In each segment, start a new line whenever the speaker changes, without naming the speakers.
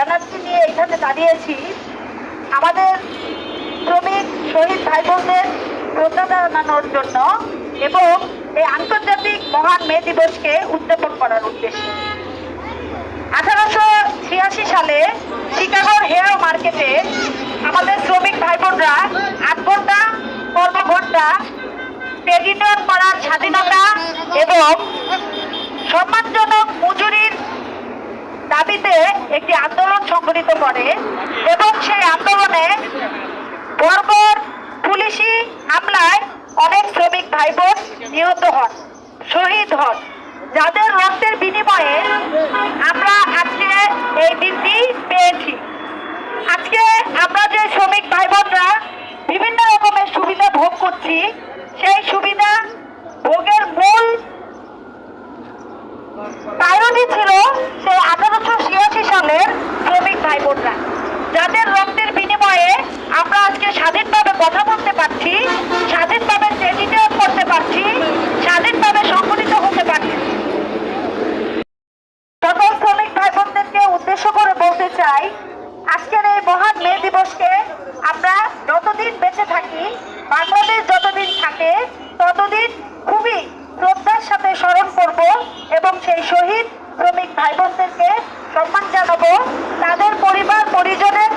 ব্যানারটি নিয়ে এখানে দাঁড়িয়েছি আমাদের শ্রমিক শহীদ ভাই বোনদের শ্রদ্ধা জানানোর জন্য এবং এই আন্তর্জাতিক মহান মে দিবসকে উদযাপন করার উদ্দেশ্যে। 1886 সালে শিকাগোর হেয়ার মার্কেটে আমাদের শ্রমিক ভাই বোনরা 8 ঘন্টা কর্মঘণ্টা ট্রেড ইউনিয়ন করার স্বাধীনতা এবং সম্মানজনক মজুরির দাবিতে একটি আন্দোলন সংগঠিত করে এবং সেই আন্দোলনে বর্বর পুলিশি হামলায় অনেক শ্রমিক ভাই বোন নিহত হন, শহীদ হন, যাদের রক্তের বিনিময়ে আমরা আজকে এই দিনটি পেয়েছি। আজকে আমরা যে শ্রমিক ভাই বোনরা বিভিন্ন রকমের সুবিধা ভোগ করছি, সেই সুবিধা ভোগের মূল কারণই ছিল সেই 1886 সালের শ্রমিক ভাই বোনরা, যাদের রক্তের বিনিময়ে আমরা আজকে স্বাধীনভাবে কথা বলতে পারছি, স্বাধীনভাবে ট্রেড ইউনিয়ন করতে পারছি, স্বাধীনভাবে সংগঠিত হতে পারছি। সকল শ্রমিক ভাই বোনদেরকে উদ্দেশ্য করে বলতে চাই, আজকের এই মহান মে দিবসকে আমরা যতদিন বেঁচে থাকি, বাংলাদেশ যতদিন থাকে, ততদিন খুবই শ্রদ্ধার সাথে স্মরণ করব এবং সেই শহীদ শ্রমিক ভাই বোনদেরকে সম্মান জানাবো, তাদের পরিবার পরিজনের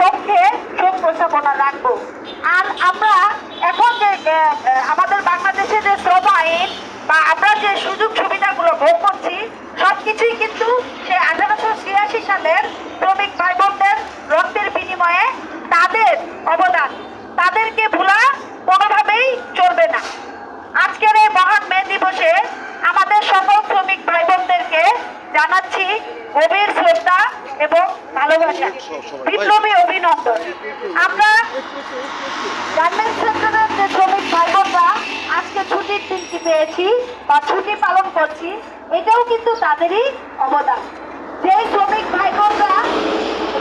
পক্ষে শোক প্রস্তাবনা রাখবো। আর আমরা এখন যে আমাদের বাংলাদেশে যে শ্রম আইন বা আমরা যে সুযোগ সুবিধাগুলো ভোগ করছি, সবকিছুই কিন্তু সে 1886 সালের শ্রমিক ভাই বোনদের রক্তের বিনিময়ে তাদের অবদান, তাদেরকে ভোলা কোনোভাবেই চলবে না। আজকের এই মহান মে দিবসে আমাদের সকল শ্রমিক ভাই বোনদেরকে জানাচ্ছি গভীর শ্রদ্ধা এবং ভালোবাসা, বিপ্লবী অভিনন্দন। আমরা গার্মেন্টস সেক্টরের যে শ্রমিক ভাই বোনরা আজকে ছুটির দিনটি পেয়েছি বা ছুটি পালন করছি, এটাও কিন্তু তাদেরই অবদান। যে শ্রমিক ভাই বোনরা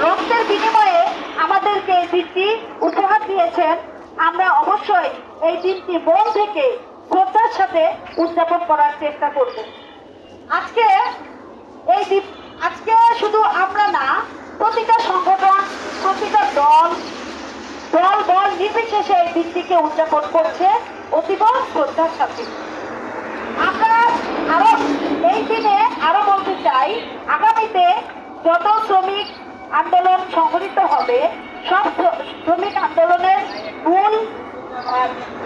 রক্তের বিনিময়ে আমাদেরকে এই দিনটি উপহার দিয়েছেন, আমরা অবশ্যই এই দিনটি মন থেকে শ্রদ্ধার সাথে উদযাপন করার চেষ্টা করব। আজকে শুধু আমরা না, প্রতিটা সংগঠন, প্রতিটা দল নির্বিশেষে এই দিনটিকে উদযাপন করছে অতীব শ্রদ্ধার সাথে। আমরা এই দিনে আরো বলতে চাই, আগামীতে যত শ্রমিক আন্দোলন সংগঠিত হবে, সব শ্রমিক আন্দোলনের মূল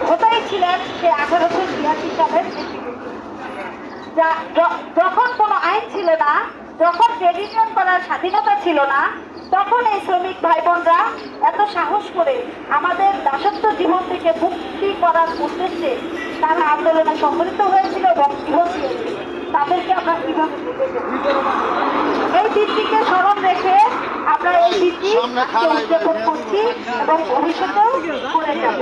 হোতাই ছিলেন সে 1886 সালের যখন কোনো আইন ছিল না, যখন ট্রেড ইউনিয়ন করার স্বাধীনতা ছিল না, তখন এই শ্রমিক ভাই বোনরা এত সাহস করে আমাদের দাসত্ব জীবন থেকে মুক্তি করার উদ্দেশ্যে তারা আন্দোলনে সংগঠিত হয়েছিল এবং জীবন দিয়েছিল। তাদেরকে আমরা কিভাবে এই দিনটিকে স্মরণ রেখে আমরা এই দিনটি উদযাপন করছি এবং ভবিষ্যতেও করে যাব।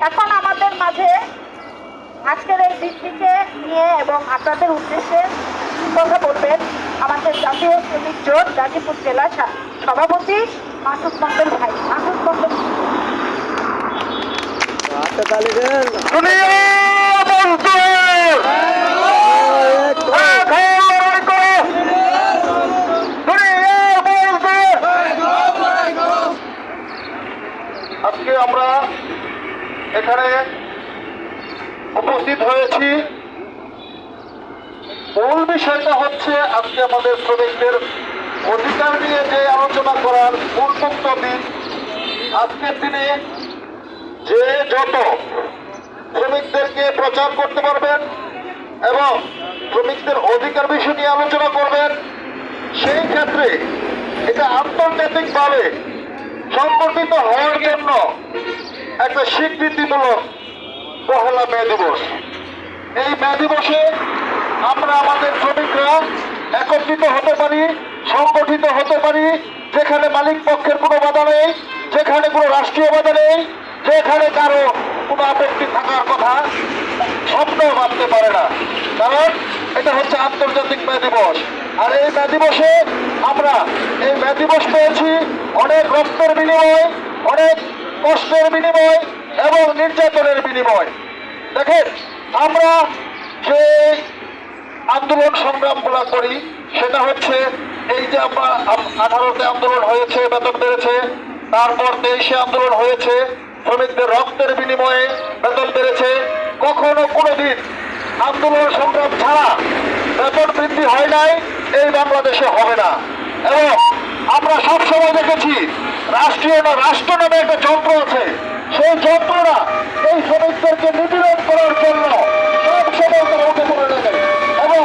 এখন আমাদের মাঝে আজকের এই দিনটিকে নিয়ে এবং আপনাদের উদ্দেশ্যে কথা বলবেন আমাদের জাতীয় শ্রমিক জোট গাজীপুর জেলা সভাপতি মাসুদ মন্ডল ভাই। মাসুদ মন্ডল
আজকে আমরা এখানে উপস্থিত হয়েছি, মূল বিষয়টা হচ্ছে আজকে আমাদের শ্রমিকদের অধিকার নিয়ে যে আলোচনা করার উন্মুক্ত দিন। আজকের দিনে যে যত শ্রমিকদেরকে প্রচার করতে পারবেন এবং শ্রমিকদের অধিকার বিষয় নিয়ে আলোচনা করবেন, সেই ক্ষেত্রে এটা আন্তর্জাতিকভাবে সংগঠিত হওয়ার জন্য একটা স্বীকৃতিমূলক পহেলা মে দিবস। এই মে দিবসে আমরা আমাদের শ্রমিকরা একত্রিত হতে পারি, সংগঠিত হতে পারি, যেখানে মালিক পক্ষের কোনো বাধা নেই, যেখানে কোনো রাষ্ট্রীয় বাধা নেই, যেখানে কারো কোনো আপত্তি থাকার কথা স্বপ্নও ভাবতে পারে না, কারণ এটা হচ্ছে আন্তর্জাতিক মে দিবস। আর এই মে দিবসে আমরা এই মে দিবস পেয়েছি অনেক রক্তের বিনিময়, অনেক কষ্টের বিনিময় এবং নির্যাতনের বিনিময়। দেখেন, আমরা যে আন্দোলন সংগ্রামগুলো করি সেটা হচ্ছে এই যে আমরা 18তে আন্দোলন হয়েছে, বেতন বেড়েছে, তারপর 23-এ আন্দোলন হয়েছে, শ্রমিকদের রক্তের বিনিময়ে বেতন বেড়েছে। কখনো কোনোদিন আন্দোলন সংগ্রাম ছাড়া বেতন বৃদ্ধি হয় নাই, এই বাংলাদেশে হবে না। এবং আমরা সবসময় দেখেছি রাষ্ট্র নামে একটা যন্ত্র আছে, সেই যন্ত্রটা এই শ্রমিকদেরকে নিপীড়ন করার জন্য সবসময় তারা উঠে পড়ে লাগে। এবং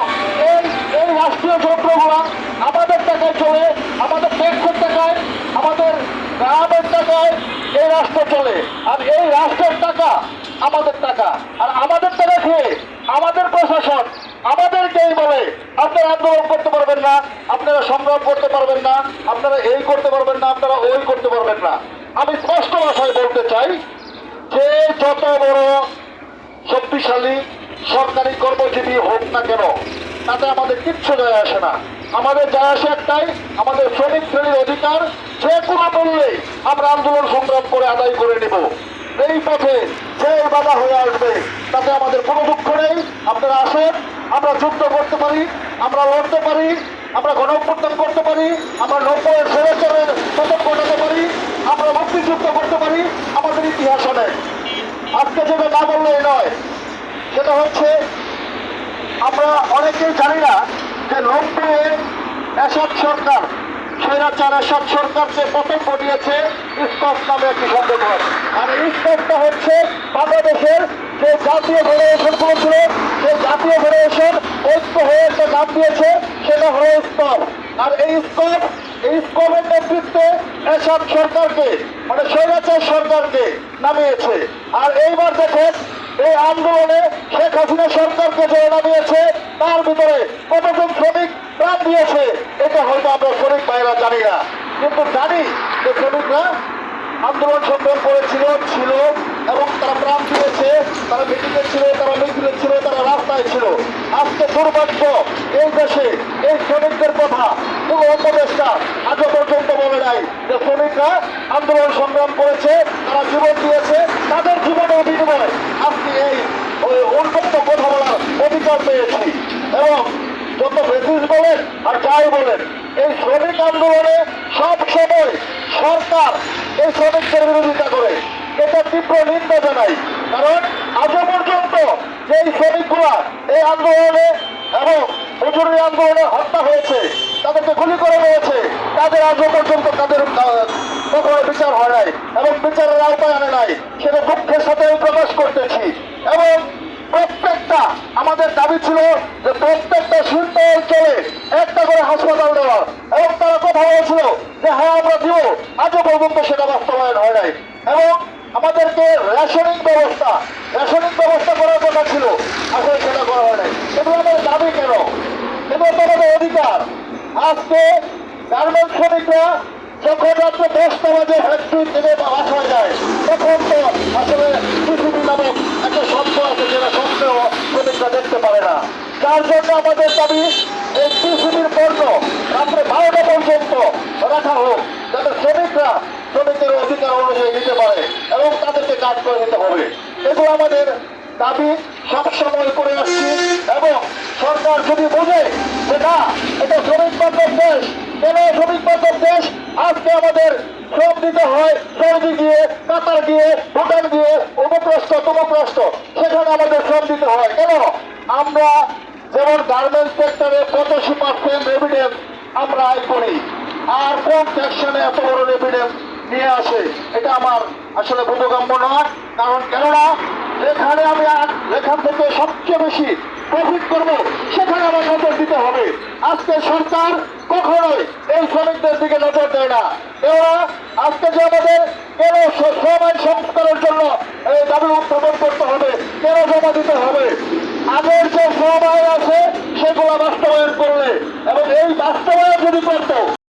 এই রাষ্ট্রীয় যন্ত্রগুলা আমাদের টাকায় চলে, আমাদের ট্যাক্সের টাকায়, আমাদের গ্রামের টাকায় এই রাষ্ট্র চলে। আর এই রাষ্ট্রের টাকা আমাদের টাকা, আর আমাদের টাকা খেয়ে আমাদের প্রশাসন আমাদেরকেই বলে আপনারা আন্দোলন করতে পারবেন না, আপনারা সংগ্রাম করতে পারবেন না, আপনারা এই করতে পারবেন না, আপনারা ওই করতে পারবেন না। আমি স্পষ্ট ভাষায় বলতে চাই যে যত বড় শক্তিশালী সরকারি কর্মজীবী হোক না কেন, তাতে আমাদের কিচ্ছু যায় আসে না। আমাদের যায় আসে একটাই, আমাদের শ্রমিক শ্রেণীর অধিকার যে কোনো মূল্যে আমরা আন্দোলন সংগ্রাম করে আদায় করে নিব। এই পথে যে বাধা হয়ে আসবে তাতে আমাদের কোনো দুঃখ নেই। আপনারা আসেন, আমরা যুদ্ধ করতে পারি, আমরা লড়তে পারি, আমরা গণঅভ্যুত্থান করতে পারি, আমরা 90-এর স্বৈরাচারের পতন ঘটাতে পারি, আমরা মুক্তিযুদ্ধ করতে পারি। আমাদের ইতিহাস অনেক। আজকে যেটা না বললেই নয়, সেটা হচ্ছে আমরা অনেকেই জানি না যে 90-এ এরশাদ সরকার, স্বৈরাচার এরশাদ সরকারকে পতন ঘটিয়েছে ইসকফ নামে একটি সংগঠন। আর ইসকফটা হচ্ছে বাংলাদেশের যে জাতীয় ফেডারেশনগুলো ছিল, সেই জাতীয় ফেডারেশন ঐক্য হয়ে একটা নাম দিয়েছে, সেটা হলো ইসকফ। আর এই ইসকফের নেতৃত্বে এরশাদ সরকারকে, মানে স্বৈরাচার সরকারকে নামিয়েছে। আর এইবার দেখেন এই আন্দোলনে শেখ হাসিনা সরকারকে যে নামিয়েছে, তার ভিতরে কতজন শ্রমিক প্রাণ দিয়েছে এটা হয়তো আমরা শ্রমিক ভাইরা জানি না, কিন্তু জানি যে শ্রমিকরা আন্দোলন সংগ্রাম করেছিল এবং তারা প্রাণ দিয়েছে, তারা মিটিংয়ে ছিল, তারা মিছিলে ছিল, তারা রাস্তায় ছিল। আজকে দুর্ভাগ্য এই দেশে এই শ্রমিকদের কথা কোনো উপদেষ্টা আজও পর্যন্ত বলে নাই যে শ্রমিকরা আন্দোলন সংগ্রাম করেছে, তারা জীবন দিয়েছে, তাদের জীবনের বিনিময়ে আজকে এই উন্মুক্ত কথা বলার অধিকার পেয়েছি। এবং যত ব্রিটিশ বলেন আর যাই বলেন, এই শ্রমিক আন্দোলনে সব সময় সরকার এই শ্রমিকদের বিরোধিতা করে, এটা তীব্র নিন্দা জানাই। কারণ আজও পর্যন্ত যেই শ্রমিকগুলা এই আন্দোলনে এবং মজুরি আন্দোলনে হত্যা হয়েছে, তাদেরকে গুলি করে রয়েছে, তাদের আজও পর্যন্ত তাদের কখনো বিচার হয় নাই এবং বিচারের আওতায় আনে নাই, সেটা দুঃখের সাথে প্রকাশ করতেছি। এবং প্রত্যেকটা আমাদের দাবি ছিল যে প্রত্যেকটা শিল্প অঞ্চলে একটা করে হাসপাতাল দেওয়ার, এবং তারা কথা বলেছিল যে হ্যাঁ আমরা দিব, আজও পর্যন্ত সেটা বাস্তবায়ন হয় নাই। এবং আমাদেরকে রেশনিং ব্যবস্থা করার কথা ছিল, আসলে সেটা করা হয় নাই। এগুলো আমাদের দাবি কেন? এগুলো তো আমাদের অধিকার। আজকে গার্মেন্টস শ্রমিকরা যখন রাত্রে 10টা বাজে ফ্যাক্টরি থেকে বাসায় যায়, তখন তো আসলে পৃথিবী নামক একটা শব্দ আছে, যেটা শব্দেও শ্রমিকরা দেখতে পারে না। যার জন্য আমাদের দাবি এই পৃথিবীর পণ্য রাত্রে 12টা পর্যন্ত রাখা হোক, যাতে শ্রমিকরা শ্রমিকের অধিকার অনুযায়ী নিতে পারে এবং তাদেরকে কাজ করে দিতে হবে। এগুলো আমাদের দাবি সবসময় করে আসছি। এবং সরকার যদি বোঝে যে না, এটা শ্রমিক বান্ধব দেশ, কেন শ্রমিক বান্ধব দেশ, আজকে আমাদের শ্রম দিতে হয় সৌদি গিয়ে, কাতার গিয়ে, ভুটান গিয়ে, অমুক রাষ্ট্র তমুক রাষ্ট্র, সেখানে আমাদের শ্রম দিতে হয় কেন? আমরা যেমন গার্মেন্টস সেক্টরে 85% এভিডেন্স আমরা আয় করি, আর কোন সেকশনে এত বড় এভিডেন্স নিয়ে আসে, এটা আমার আসলে বোধগম্য নয়। কারণ কেননা যেখানে আমি এখান থেকে সবচেয়ে বেশি প্রফিট করবো, সেখানে আমার নজর দিতে হবে। আজকে সরকার কখনোই এই শ্রমিকদের দিকে নজর দেয় না। এরা আজকে যে আমাদের কেন শ্রম আইন